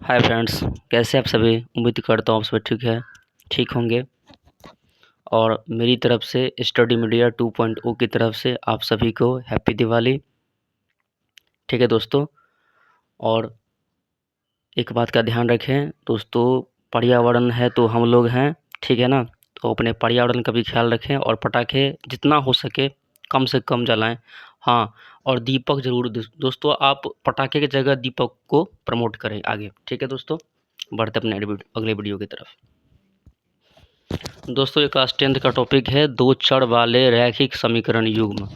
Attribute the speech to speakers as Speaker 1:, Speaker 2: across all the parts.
Speaker 1: Hi friends, कैसे आप सभी। उम्मीद करता हूँ आप सभी ठीक होंगे। और मेरी तरफ से स्टडी मीडिया 2.0 की तरफ से आप सभी को हैप्पी दिवाली। ठीक है दोस्तों। और एक बात का ध्यान रखें दोस्तों, पर्यावरण है तो हम लोग हैं, ठीक है ना। तो अपने पर्यावरण का भी ख्याल रखें और पटाखे जितना हो सके कम से कम जलाएं। हाँ, और दीपक ज़रूर दोस्तों, आप पटाखे की जगह दीपक को प्रमोट करें आगे। ठीक है दोस्तों, बढ़ते अपने अगले वीडियो की तरफ। दोस्तों, ये क्लास 10th का टॉपिक है दो चर वाले रैखिक समीकरण युग्म।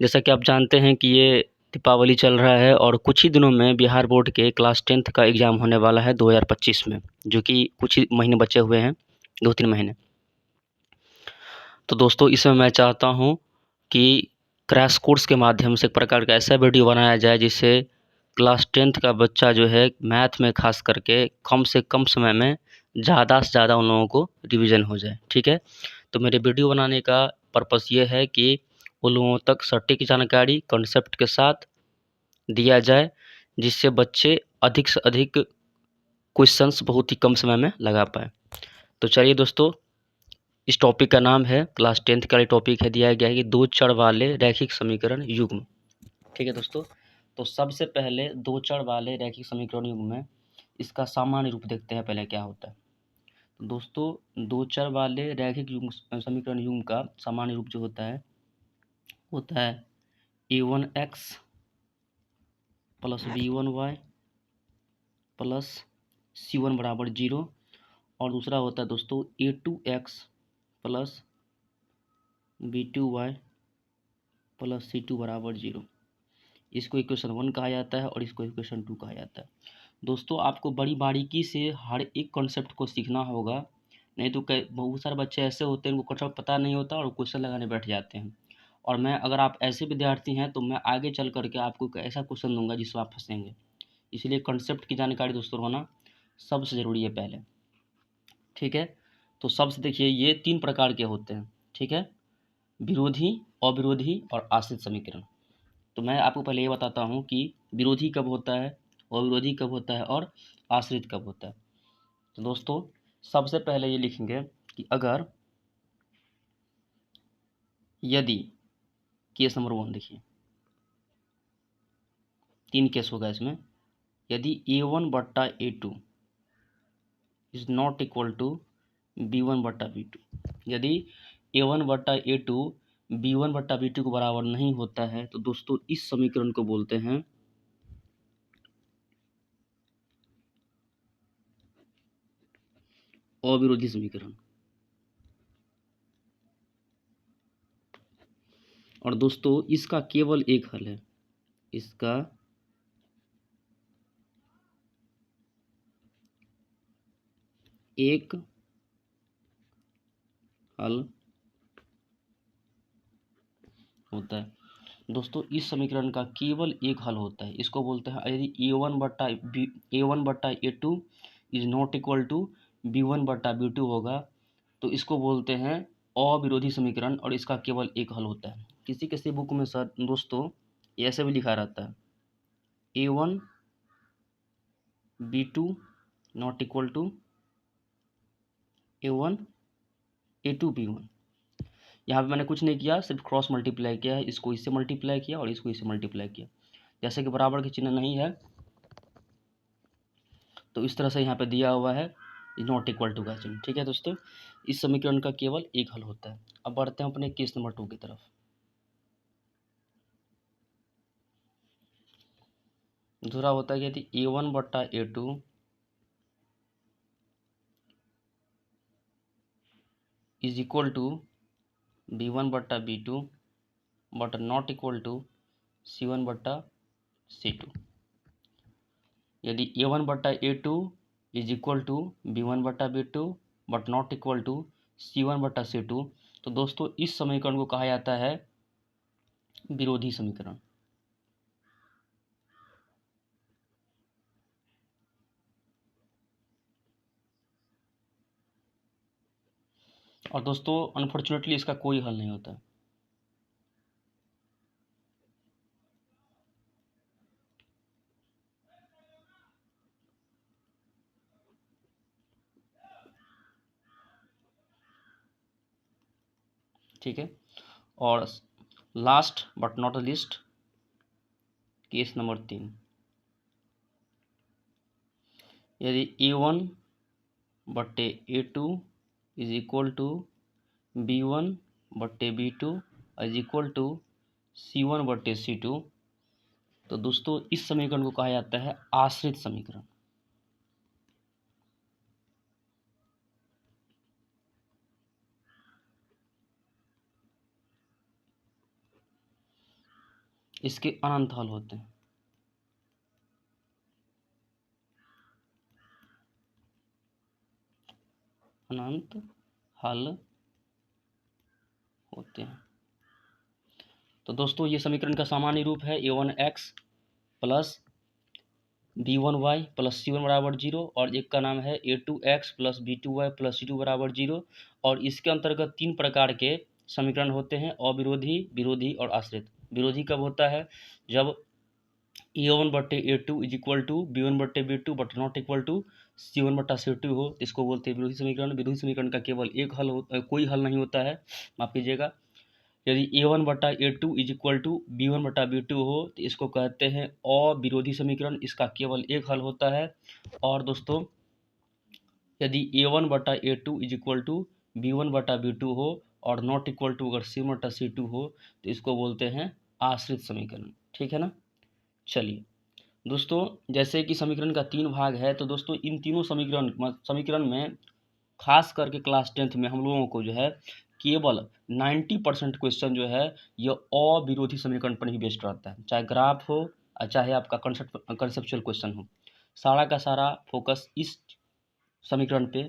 Speaker 1: जैसा कि आप जानते हैं कि ये दीपावली चल रहा है और कुछ ही दिनों में बिहार बोर्ड के क्लास 10th का एग्ज़ाम होने वाला है 2025 में, जो कि कुछ ही महीने बचे हुए हैं, 2-3 महीने। तो दोस्तों, इसमें मैं चाहता हूँ कि क्रैश कोर्स के माध्यम से एक प्रकार का ऐसा वीडियो बनाया जाए जिससे क्लास 10th का बच्चा जो है मैथ में खास करके कम से कम समय में ज़्यादा से ज़्यादा उन लोगों को रिवीजन हो जाए। ठीक है, तो मेरे वीडियो बनाने का पर्पस ये है कि उन लोगों तक सटीक जानकारी कॉन्सेप्ट के साथ दिया जाए, जिससे बच्चे अधिक से अधिक क्वेश्चंस बहुत ही कम समय में लगा पाएँ। तो चलिए दोस्तों, इस टॉपिक का नाम है, क्लास 10th का टॉपिक है, दिया गया है कि दो चर वाले रैखिक समीकरण युग्म। ठीक है दोस्तों, तो सबसे पहले दो चर वाले रैखिक समीकरण युग्म में इसका सामान्य रूप देखते हैं पहले क्या होता है। तो दोस्तों, दो चर वाले रैखिक युग्म समीकरण युग्म का सामान्य रूप जो होता है a1x plus b1y plus c1 बराबर 0। और दूसरा होता है दोस्तों a2x plus b2y plus c2 बराबर 0। इसको इक्वेशन 1 कहा जाता है और इसको इक्वेशन 2 कहा जाता है। दोस्तों, आपको बड़ी बारीकी से हर एक कॉन्सेप्ट को सीखना होगा, नहीं तो बहुत सारे बच्चे ऐसे होते हैं उनको कॉन्सेप्ट पता नहीं होता और क्वेश्चन लगाने बैठ जाते हैं। और मैं, अगर आप ऐसे विद्यार्थी हैं तो मैं आगे चल करके आपको एक ऐसा क्वेश्चन दूंगा जिसमें आप फंसेंगे। इसलिए कॉन्सेप्ट की जानकारी दोस्तों होना सबसे ज़रूरी है पहले। ठीक है, तो सबसे देखिए, ये 3 प्रकार के होते हैं। ठीक है, विरोधी, अविरोधी और आश्रित समीकरण। तो मैं आपको पहले ये बताता हूँ कि विरोधी कब होता है, अविरोधी कब होता है और आश्रित कब होता है। तो दोस्तों, सबसे पहले ये लिखेंगे कि अगर, यदि, केस नंबर 1 देखिए, 3 केस होगा इसमें। यदि a1/a2 is not equal to b1/b2, यदि a1/a2 b1/b2 को बराबर नहीं होता है तो दोस्तों इस समीकरण को बोलते हैं अविरोधी समीकरण। और दोस्तों, इसका केवल एक हल है, इसका एक हल होता है। दोस्तों, इस समीकरण का केवल एक हल होता है, इसको बोलते हैं, यदि a1/a2 is not equal to b1/b2 होगा तो इसको बोलते हैं अविरोधी समीकरण और इसका केवल एक हल होता है। किसी किसी बुक में सर दोस्तों ये ऐसे भी लिखा रहता है a1b2 not equal to a1a2b1। यहाँ पे मैंने कुछ नहीं किया, सिर्फ क्रॉस मल्टीप्लाई किया है, इसको इससे मल्टीप्लाई किया और इसको इससे मल्टीप्लाई किया। जैसे कि बराबर के चिन्ह नहीं है तो इस तरह से यहाँ पे दिया हुआ है नॉट इक्वल टू का चिन्ह। ठीक है दोस्तों, इस समीकरण का केवल एक हल होता है। अब बढ़ते हैं अपने केस नंबर 2 की तरफ। दूसरा होता है कि यदि a1/a2 is equal to b1/b2 but not equal to c1/c2। यदि a1/a2 is equal to b1/b2 but not equal to c1/c2, तो दोस्तों इस समीकरण को कहा जाता है विरोधी समीकरण। और दोस्तों, अनफॉर्चुनेटली इसका कोई हल नहीं होता। ठीक है। और last but not list, case number 3, यदि A1 बट्टे A2 is equal to B1 बट्टे B2 is equal to C1 बट्टे C2, तो दोस्तों इस समीकरण को कहा जाता है आश्रित समीकरण। इसके अनंत हल होते हैं। अनंत हल होते हैं। तो दोस्तों ये समीकरण का सामान्य रूप है A1x plus B1y plus C1 बराबर 0, और एक का नाम है A2x plus B2y plus C2 बराबर 0। और इसके अंतर्गत 3 प्रकार के समीकरण होते हैं, अविरोधी, विरोधी और आश्रित। विरोधी कब होता है? जब A1 बट्टे A2 is equal to B1 बट्टे B2 but not equal to C1 बट्टा C2 हो, तो इसको बोलते हैं विरोधी समीकरण। विरोधी समीकरण का केवल एक हल कोई हल नहीं होता है, माफ कीजिएगा। यदि A1 बटा A2 is equal to B1 बटा B2 हो, तो इसको कहते हैं अविरोधी समीकरण, इसका केवल एक हल होता है। और दोस्तों यदि A1 बटा A2 is equal to B1 बटा B2 हो और नॉट इक्वल टू अगर C1 बटा C2 हो, तो इसको बोलते हैं आश्रित समीकरण। ठीक है ना। चलिए दोस्तों, जैसे कि समीकरण का 3 भाग है, तो दोस्तों इन तीनों समीकरण में खास करके क्लास 10th में हम लोगों को जो है केवल 90% क्वेश्चन जो है ये अविरोधी समीकरण पर ही बेस्ड रहता है, चाहे ग्राफ हो और चाहे आपका कंसेप्चुअल क्वेश्चन हो। सारा का सारा फोकस इस समीकरण पे,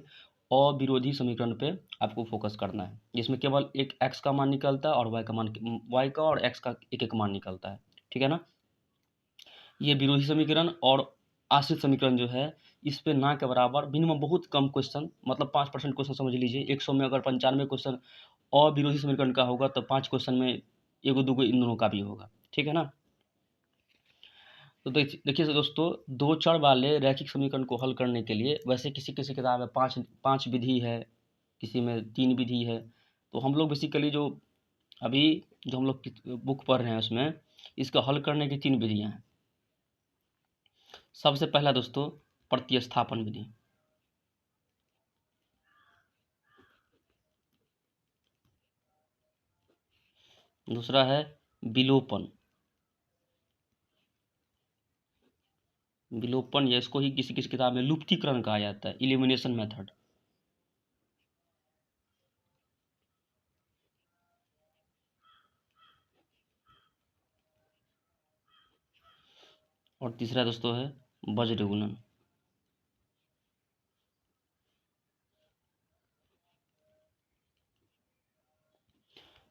Speaker 1: अविरोधी समीकरण पे आपको फोकस करना है, जिसमें केवल एक x का मान निकलता है और y का और x का एक एक मान निकलता है। ठीक है ना। ये विरोधी समीकरण और आश्रित समीकरण जो है इस पे ना के बराबर मिनिमम बहुत कम क्वेश्चन, मतलब 5% क्वेश्चन समझ लीजिए। 100 में अगर 95 क्वेश्चन अविरोधी समीकरण का होगा, तो 5 क्वेश्चन में एगो दूगो इन दोनों का भी होगा। ठीक है ना। तो देखिए दोस्तों, 2 चर वाले रैखिक समीकरण को हल करने के लिए, वैसे किसी किसी किताब में पाँच विधि है, किसी में 3 विधि है। तो हम लोग बेसिकली जो अभी जो हम लोग बुक पढ़ रहे हैं उसमें इसका हल करने की 3 विधियाँ हैं। सबसे पहला दोस्तों प्रतिस्थापन विधि, दूसरा है विलोपन। विलोपन या इसको ही किसी किसी किताब में लुप्तीकरण कहा जाता है, इलिमिनेशन मेथड। और तीसरा दोस्तों है वज्र गुणन।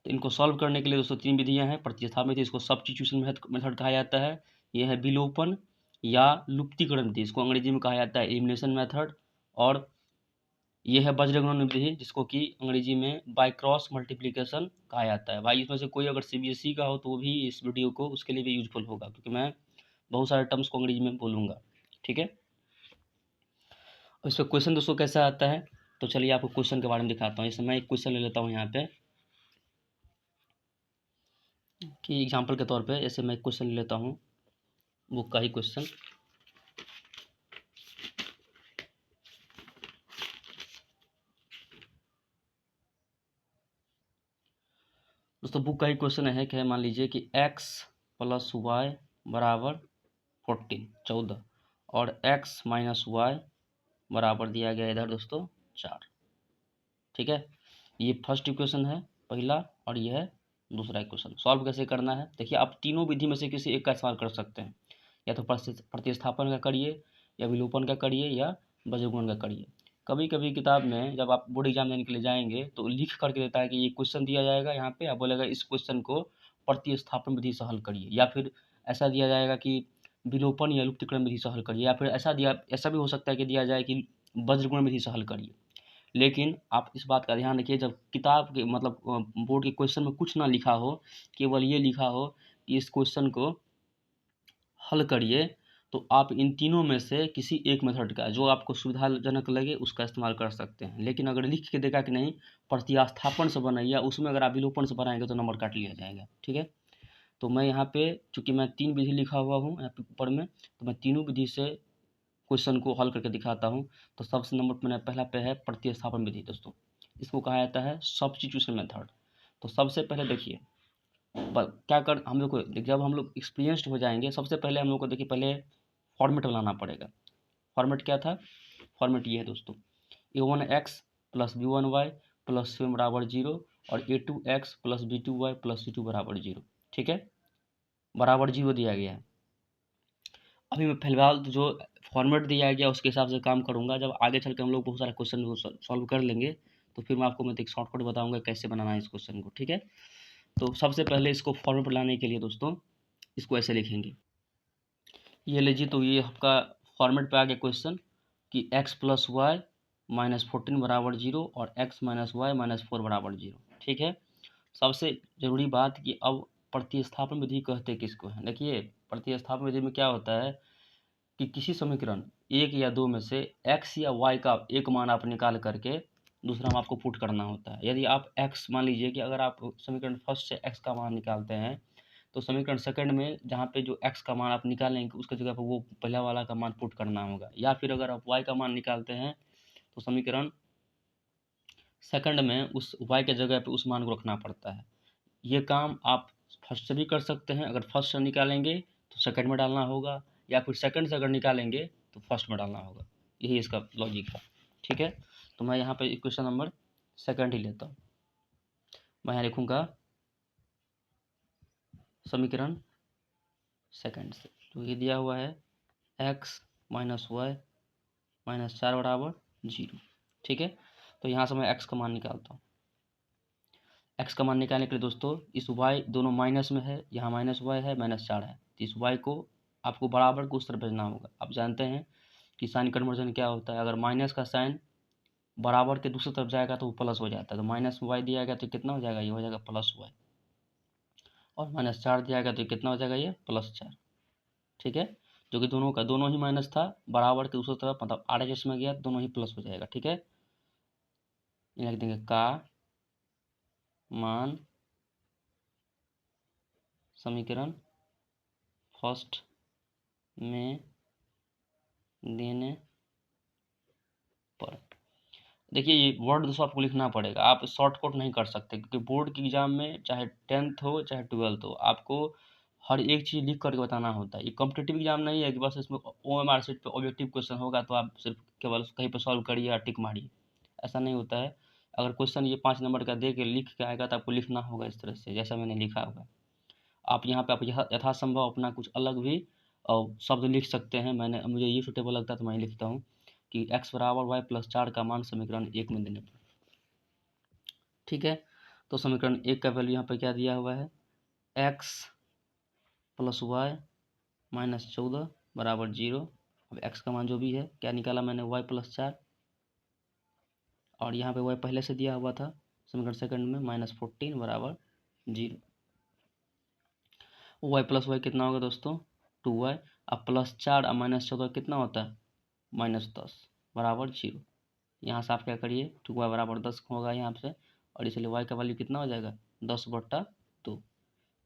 Speaker 1: तो इनको सॉल्व करने के लिए दोस्तों 3 विधियां हैं। प्रतिस्थापन विधि, इसको सब्स्टिट्यूशन मेथड कहा जाता है। यह है विलोपन या लुप्तीकरण विधि, इसको अंग्रेजी में कहा जाता है एलिमिनेशन मेथड। और यह है वज्र गुणन विधि, जिसको कि अंग्रेजी में बाय क्रॉस मल्टीप्लिकेशन कहा जाता है। भाई इसमें से कोई अगर CBSE का हो तो वो भी इस वीडियो को उसके लिए भी यूजफुल होगा, क्योंकि मैं बहुत सारे टर्म्स को अंग्रेजी में बोलूँगा। ठीक है। इस पर क्वेश्चन दोस्तों कैसा आता है, तो चलिए आपको क्वेश्चन के बारे में दिखाता हूँ। जैसे मैं एक क्वेश्चन ले लेता हूँ यहाँ पे कि एग्जांपल के तौर पे, जैसे मैं एक क्वेश्चन ले लेता हूँ बुक का ही क्वेश्चन। दोस्तों बुक का ही क्वेश्चन है कि मान लीजिए कि x प्लस वाई बराबर 14 और x माइनस वाई बराबर दिया गया इधर दोस्तों 4। ठीक है। ये फर्स्ट इक्वेशन है पहला, और ये है दूसरा इक्वेशन। सॉल्व कैसे करना है, देखिए आप तीनों विधि में से किसी एक का इस्तेमाल कर सकते हैं, या तो प्रतिस्थापन का करिए, या विलोपन का करिए, या वज्रगुणन का करिए। कभी कभी किताब में जब आप बोर्ड एग्जाम देने के लिए जाएंगे तो लिख करके देता है कि ये क्वेश्चन दिया जाएगा यहाँ पे, आप बोलेगा इस क्वेश्चन को प्रतिस्थापन विधि से हल करिए, या फिर ऐसा दिया जाएगा कि विलोपन या लुप्तीकरण विधि से हल करिए, या फिर ऐसा भी हो सकता है कि दिया जाए कि वज्रगुणन विधि से हल करिए। लेकिन आप इस बात का ध्यान रखिए, जब किताब के मतलब बोर्ड के क्वेश्चन में कुछ ना लिखा हो, केवल ये लिखा हो कि इस क्वेश्चन को हल करिए, तो आप इन तीनों में से किसी एक मेथड का जो आपको सुविधाजनक लगे उसका इस्तेमाल कर सकते हैं। लेकिन अगर लिख के देगा कि नहीं प्रतिस्थापन से बनाइए, उसमें अगर आप विलोपन से बनाएंगे तो नंबर काट लिया जाएगा। ठीक है, तो मैं यहाँ पे चूंकि मैं 3 विधि लिखा हुआ हूँ यहाँ पे ऊपर में, तो मैं तीनों विधि से क्वेश्चन को हल करके दिखाता हूँ। तो सबसे नंबर मैंने पहला पे है प्रतिस्थापन विधि दोस्तों, इसको कहा जाता है सब्स्टिट्यूशन मेथड। तो सबसे पहले देखिए क्या कर हम लोग को, जब हम लोग एक्सपीरियंस्ड हो जाएंगे, सबसे पहले हम लोग को देखिए पहले फॉर्मेट बनाना पड़ेगा। फॉर्मेट क्या था, फॉर्मेट ये है दोस्तों, a1x plus b1y plus c1 बराबर 0 और a2x plus b2y plus c2 बराबर 0। ठीक है, बराबर 0 दिया गया है। अभी मैं फिलहाल जो फॉर्मेट दिया गया उसके हिसाब से काम करूंगा। जब आगे चल के हम लोग बहुत सारे क्वेश्चन को सॉल्व कर लेंगे तो फिर मैं आपको मैं एक शॉर्टकट बताऊंगा कैसे बनाना है इस क्वेश्चन को। ठीक है, तो सबसे पहले इसको फॉर्मेट लाने के लिए दोस्तों इसको ऐसे लिखेंगे, ये लीजिए। तो ये आपका फॉर्मेट पे आ गया क्वेश्चन कि x प्लस वाई माइनस 14 बराबर 0 और x माइनस वाई माइनस 4 बराबर 0। ठीक है, सबसे ज़रूरी बात कि अब प्रतिस्थापन विधि कहते किसको हैं। देखिए प्रतिस्थापन विधि में क्या होता है कि किसी समीकरण एक या दो में से x या y का एक मान आप निकाल करके दूसरा में आपको पुट करना होता है। यदि आप x मान लीजिए कि अगर आप समीकरण फर्स्ट से x का मान निकालते हैं तो समीकरण सेकंड में जहाँ पे जो x का मान आप निकालेंगे उसके जगह पर वो पहला वाला का मान पुट करना होगा। या फिर अगर आप y का मान निकालते हैं तो समीकरण सेकंड में उस y के जगह पे उस मान को रखना पड़ता है। ये काम आप फर्स्ट से भी कर सकते हैं, अगर फर्स्ट से निकालेंगे तो सेकंड में डालना होगा, या फिर सेकंड से अगर निकालेंगे तो फर्स्ट में डालना होगा। यही इसका लॉजिक है। ठीक है, तो मैं यहाँ पे क्वेश्चन नंबर सेकंड ही लेता हूँ। मैं यहाँ लिखूँगा समीकरण सेकंड से, तो ये दिया हुआ है x माइनस वाई माइनस 4 बराबर 0। ठीक है, तो यहाँ से मैं x का मान निकालता हूँ। x का मान निकालने के लिए दोस्तों इस y दोनों माइनस में है, यहाँ माइनस वाई है माइनस 4 है, तो इस y को आपको बराबर को उस तरफ भेजना होगा। आप जानते हैं कि साइन कन्वर्जन क्या होता है, अगर माइनस का साइन बराबर के दूसरी तरफ जाएगा तो वो प्लस हो जाता है। तो माइनस वाई दिया गया तो कितना हो जाएगा, ये हो जाएगा प्लस वाई, और माइनस 4 दिया गया तो कितना हो जाएगा, ये प्लस 4। ठीक है, जो कि दोनों का दोनों ही माइनस था, बराबर के दूसरी तरफ मतलब आर एच एस में गया दोनों ही प्लस हो जाएगा। ठीक है, ये लिख देंगे का मान समीकरण फर्स्ट में देने पर। देखिए ये वर्ड दोस्तों आपको लिखना पड़ेगा, आप शॉर्टकट नहीं कर सकते, क्योंकि बोर्ड की एग्जाम में चाहे 10th हो चाहे 12th हो आपको हर एक चीज़ लिख करके बताना होता है। ये कॉम्पिटिटिव एग्जाम नहीं है कि बस इसमें OMR शीट पे ऑब्जेक्टिव क्वेश्चन होगा तो आप सिर्फ केवल कहीं पर सॉल्व करिए या टिक मारिए, ऐसा नहीं होता है। अगर क्वेश्चन ये 5 नंबर का दे के लिख के आएगा तो आपको लिखना होगा इस तरह से जैसा मैंने लिखा होगा। आप यहाँ पे आप यथासंभव अपना कुछ अलग भी शब्द लिख सकते हैं। मुझे ये सुटेबल लगता है तो मैं लिखता हूँ कि x बराबर वाई प्लस 4 का मान समीकरण 1 में देने पर। ठीक है, तो समीकरण 1 का वैल्यू यहाँ पर क्या दिया हुआ है, x प्लस वाई माइनस 14 बराबर 0। अब x का मान जो भी है क्या निकाला मैंने, y प्लस 4, और यहाँ पे y पहले से दिया हुआ था समीकरण सेकंड में -14 बराबर 0। वाई प्लस वाई कितना होगा दोस्तों, 2y। अब प्लस 4 और माइनस 14 कितना होता है, -10 बराबर 0। यहाँ से आप क्या करिए, 2y बराबर 10 होगा यहाँ से, और इसलिए y का वैल्यू कितना हो जाएगा 10/2,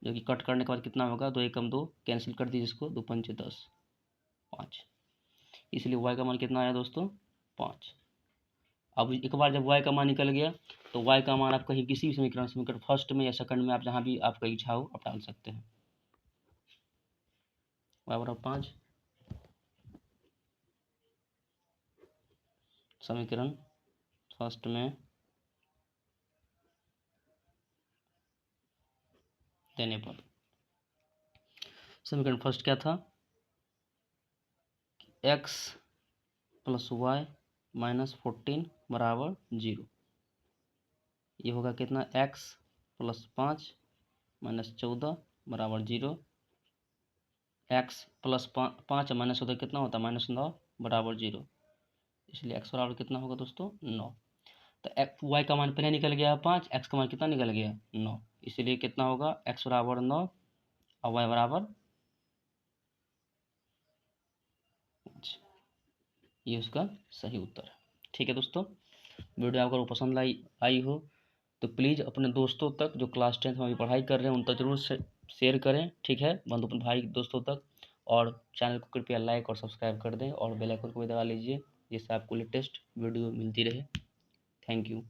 Speaker 1: जो कि कट करने के बाद कितना होगा, 2 एकम 2 कैंसिल कर दीजिए इसको, 2 पंचे 10 5, इसलिए y का मान कितना आया दोस्तों 5। अब एक बार जब y का मान निकल गया तो y का मान आप कहीं किसी भी समीकरण फर्स्ट में या सेकंड में आप जहाँ भी आपका इच्छा हो आप डाल सकते हैं। y बराबर 5 समीकरण फर्स्ट में देने पर। समीकरण फर्स्ट क्या था, x प्लस वाई माइनस 14 बराबर 0। ये होगा कितना, x प्लस 5 माइनस 14 बराबर 0। x प्लस 5 माइनस 14 कितना होता है, -9 बराबर 0। इसलिए x बराबर कितना होगा दोस्तों 9। तो y का मान पहले निकल गया 5, x का मान कितना निकल गया 9, इसलिए कितना होगा x बराबर 9 और y बराबर ये उसका सही उत्तर है। ठीक है दोस्तों, वीडियो अगर पसंद आई हो तो प्लीज़ अपने दोस्तों तक जो क्लास 10th में अभी पढ़ाई कर रहे हैं उन तक जरूर शेयर करें। ठीक है, बंधु भाई दोस्तों तक, और चैनल को कृपया लाइक और सब्सक्राइब कर दें और बेल आइकन को भी दबा लीजिए, जिससे आपको लेटेस्ट वीडियो मिलती रहे। Thank you.